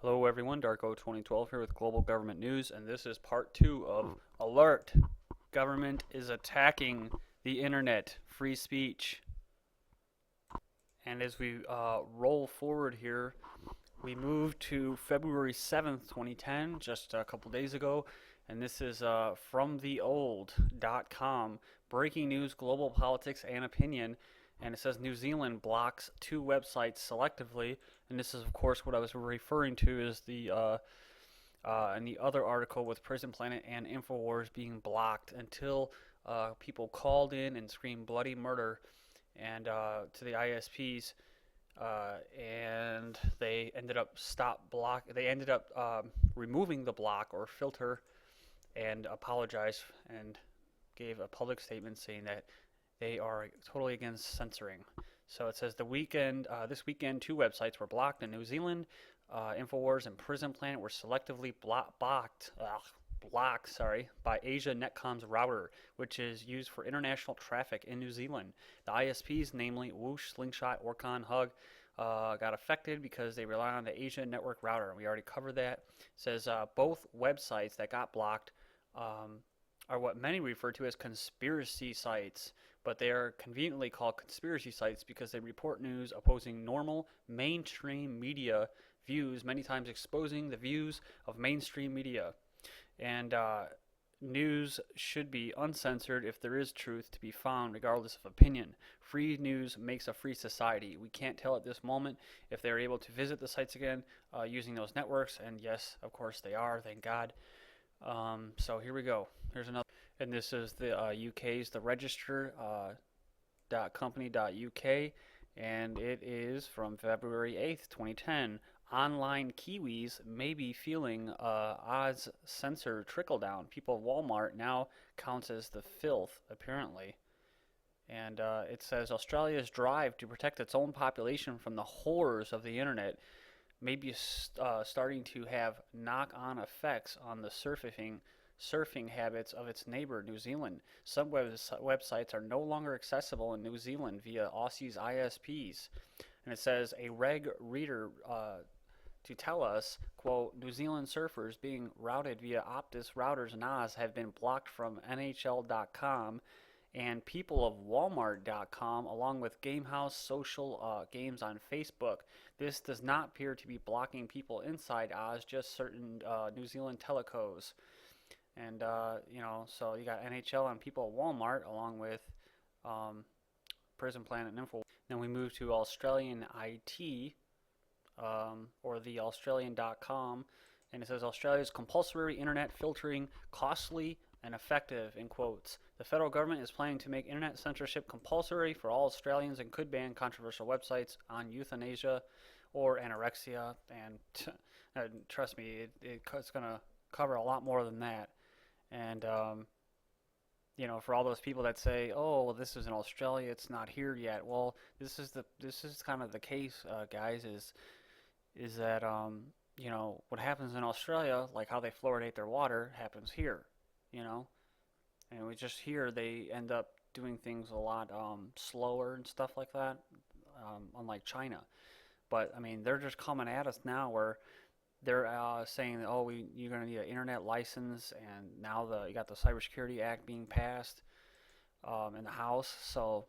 Hello everyone, Darko2012 here with Global Government News, and this is part 2 of Alert. Government is attacking the internet, free speech. And as we roll forward here, we move to February 7th, 2010, just a couple days ago, and this is from theold.com, breaking news, global politics, and opinion. And it says New Zealand blocks two websites selectively, and this is of course what I was referring to is the and the other article with Prison Planet and Infowars being blocked until people called in and screamed bloody murder and to the ISPs, and they ended up stop block. They ended up removing the block or filter and apologized and gave a public statement saying that they are totally against censoring. So it says this weekend, two websites were blocked in New Zealand. Infowars and Prison Planet were selectively blocked by Asia Netcom's router, which is used for international traffic in New Zealand. The ISPs, namely Whoosh, Slingshot, Orcon, Hug, got affected because they rely on the Asia network router. We already covered that. It says both websites that got blocked are what many refer to as conspiracy sites, but they are conveniently called conspiracy sites because they report news opposing normal mainstream media views, many times exposing the views of mainstream media. And news should be uncensored if there is truth to be found, regardless of opinion. Free news makes a free society. We can't tell at this moment if they're able to visit the sites again using those networks, and yes, of course they are, thank God. So here we go. Here's another, and this is the UK's the Register .company.uk, and it is from February 8th, 2010. Online Kiwis may be feeling Oz censor trickle down. People of Walmart now counts as the filth, apparently. And it says Australia's drive to protect its own population from the horrors of the internet may be starting to have knock-on effects on the surfing habits of its neighbor, New Zealand. Some websites are no longer accessible in New Zealand via Aussie's ISPs. And it says a reg reader to tell us, quote, New Zealand surfers being routed via Optus routers NAS have been blocked from NHL.com and people of Walmart.com, along with Gamehouse social games on Facebook. This does not appear to be blocking people inside Oz, just certain New Zealand telecos. And, so you got NHL and people at Walmart, along with Prison Planet and Info. Then we move to Australian IT, or the Australian.com, and it says Australia's compulsory internet filtering costly and effective, in quotes. The federal government is planning to make internet censorship compulsory for all Australians and could ban controversial websites on euthanasia or anorexia. And trust me, it's going to cover a lot more than that. And for all those people that say, "Oh, well, this is in Australia; it's not here yet." Well, this is kind of the case, guys. Is that what happens in Australia, like how they fluoridate their water, happens here, you know, and we just here they end up doing things a lot slower and stuff like that, unlike China. But I mean, they're just coming at us now where they're saying, "Oh, you're going to need an internet license," and now you got the Cybersecurity Act being passed in the House. So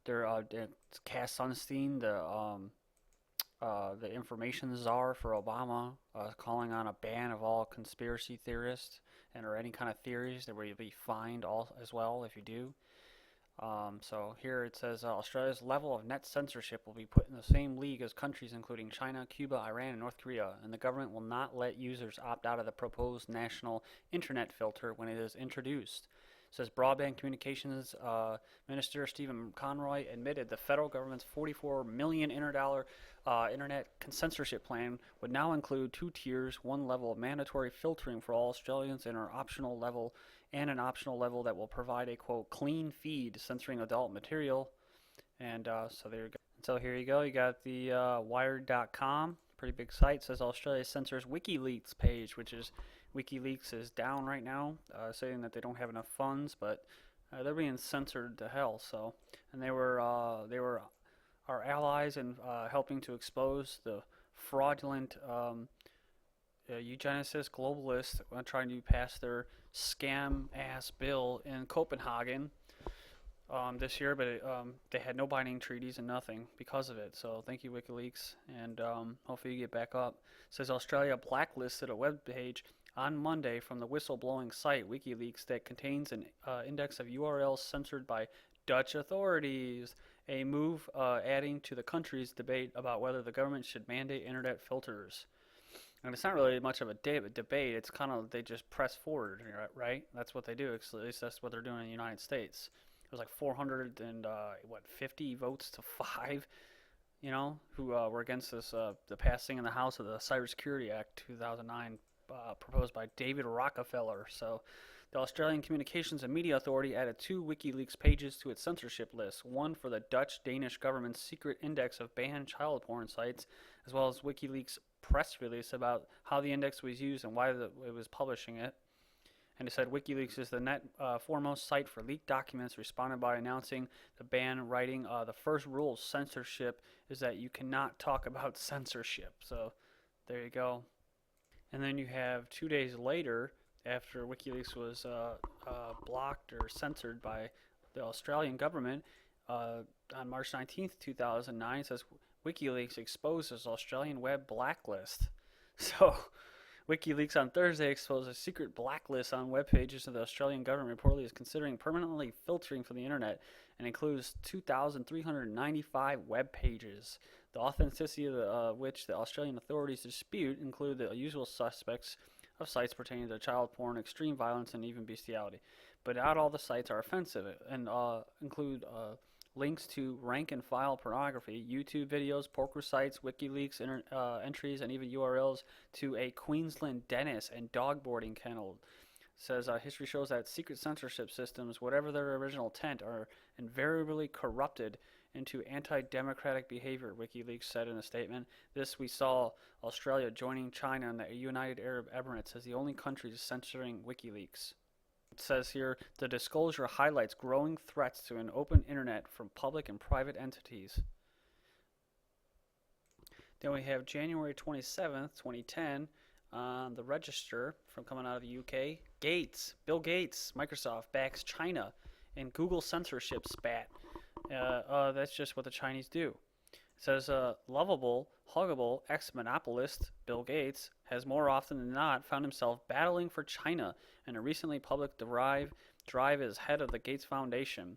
they're Cass Sunstein, the information czar for Obama, calling on a ban of all conspiracy theorists or any kind of theories that will be fined all as well if you do. So here it says Australia's level of net censorship will be put in the same league as countries including China, Cuba, Iran, and North Korea, and the government will not let users opt out of the proposed national internet filter when it is introduced. It says Broadband Communications Minister Stephen Conroy admitted the federal government's $44 million internet censorship plan would now include two tiers, one level of mandatory filtering for all Australians and an optional level that will provide a, quote, clean feed censoring adult material. And so there you go. So here you go. You got the Wired.com, pretty big site. It says Australia censors WikiLeaks page, which is WikiLeaks is down right now, saying that they don't have enough funds, but they're being censored to hell. So, and they were our allies in helping to expose the fraudulent eugenicist globalists trying to pass their scam ass bill in Copenhagen this year, but they had no binding treaties and nothing because of it. So thank you, WikiLeaks, and hopefully you get back up. It says Australia blacklisted a web page on Monday from the whistleblowing site WikiLeaks that contains an index of URLs censored by Dutch authorities. A move adding to the country's debate about whether the government should mandate internet filters. And it's not really much of a debate. It's kind of they just press forward, right? That's what they do. At least that's what they're doing in the United States. It was like 450 votes to 5, who were against this the passing in the House of the Cybersecurity Act 2009, proposed by David Rockefeller. So the Australian Communications and Media Authority added 2 WikiLeaks pages to its censorship list, one for the Dutch-Danish government's secret index of banned child porn sites, as well as WikiLeaks' press release about how the index was used and why it was publishing it. And it said WikiLeaks is the net foremost site for leaked documents, responded by announcing the ban, writing, the first rule of censorship is that you cannot talk about censorship. So there you go. And then you have 2 days later, after WikiLeaks was blocked or censored by the Australian government, on March 19th, 2009, it says WikiLeaks exposes Australian web blacklist. So WikiLeaks on Thursday exposed a secret blacklist on web pages of the Australian government reportedly is considering permanently filtering from the internet and includes 2,395 web pages. The authenticity of which the Australian authorities dispute include the usual suspects of sites pertaining to child porn, extreme violence, and even bestiality. But not all the sites are offensive and include links to rank and file pornography, YouTube videos, poker sites, WikiLeaks entries, and even URLs to a Queensland dentist and dog boarding kennel. It says history shows that secret censorship systems, whatever their original intent, are invariably corrupted into anti-democratic behavior, WikiLeaks said in a statement. This we saw Australia joining China and the United Arab Emirates as the only countries censoring WikiLeaks. It says here, the disclosure highlights growing threats to an open internet from public and private entities. Then we have January 27th, 2010, on the Register from coming out of the UK. Bill Gates, Microsoft backs China in Google censorship spat. That's just what the Chinese do. It says, lovable, huggable ex-monopolist Bill Gates has more often than not found himself battling for China in a recently public drive as head of the Gates Foundation.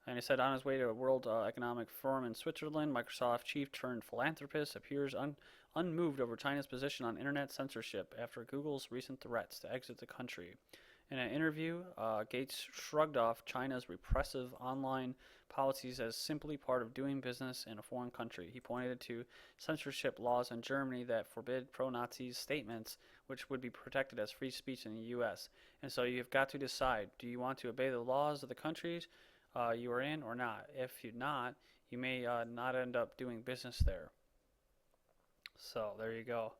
And he said on his way to a World Economic Forum in Switzerland, Microsoft chief turned philanthropist appears unmoved over China's position on internet censorship after Google's recent threats to exit the country. In an interview, Gates shrugged off China's repressive online policies as simply part of doing business in a foreign country. He pointed to censorship laws in Germany that forbid pro-Nazi statements, which would be protected as free speech in the U.S. And so you've got to decide, do you want to obey the laws of the countries you are in or not? If you're not, you may not end up doing business there. So there you go.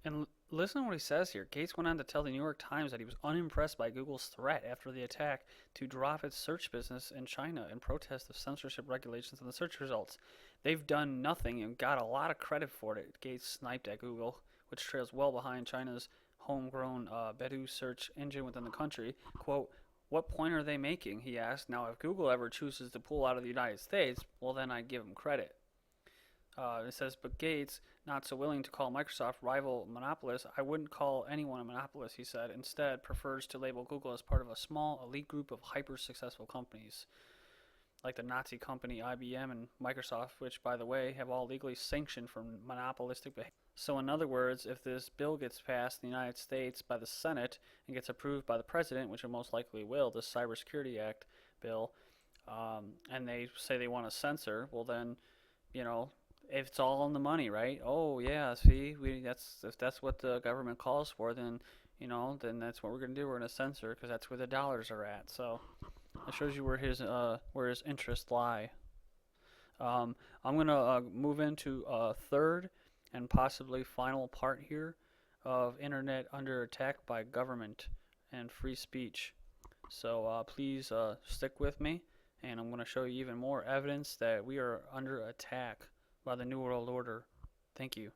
And listen to what he says here. Gates went on to tell the New York Times that he was unimpressed by Google's threat after the attack to drop its search business in China in protest of censorship regulations and the search results. They've done nothing and got a lot of credit for it, Gates sniped at Google, which trails well behind China's homegrown Baidu search engine within the country. Quote, what point are they making, he asked. Now, if Google ever chooses to pull out of the United States, well, then I'd give them credit. It says, but Gates, not so willing to call Microsoft rival monopolist, I wouldn't call anyone a monopolist, he said. Instead, prefers to label Google as part of a small elite group of hyper-successful companies, like the Nazi company IBM and Microsoft, which, by the way, have all legally sanctioned for monopolistic behavior. So, in other words, if this bill gets passed in the United States by the Senate and gets approved by the President, which it most likely will, this Cybersecurity Act bill, and they say they want to censor, well then, if it's all on the money, right? Oh yeah, see, if that's what the government calls for, then then that's what we're gonna do. We're gonna censor because that's where the dollars are at. So it shows you where his interests lie. I'm gonna move into a third and possibly final part here of internet under attack by government and free speech. So please stick with me, and I'm gonna show you even more evidence that we are under attack by the New World Order. Thank you.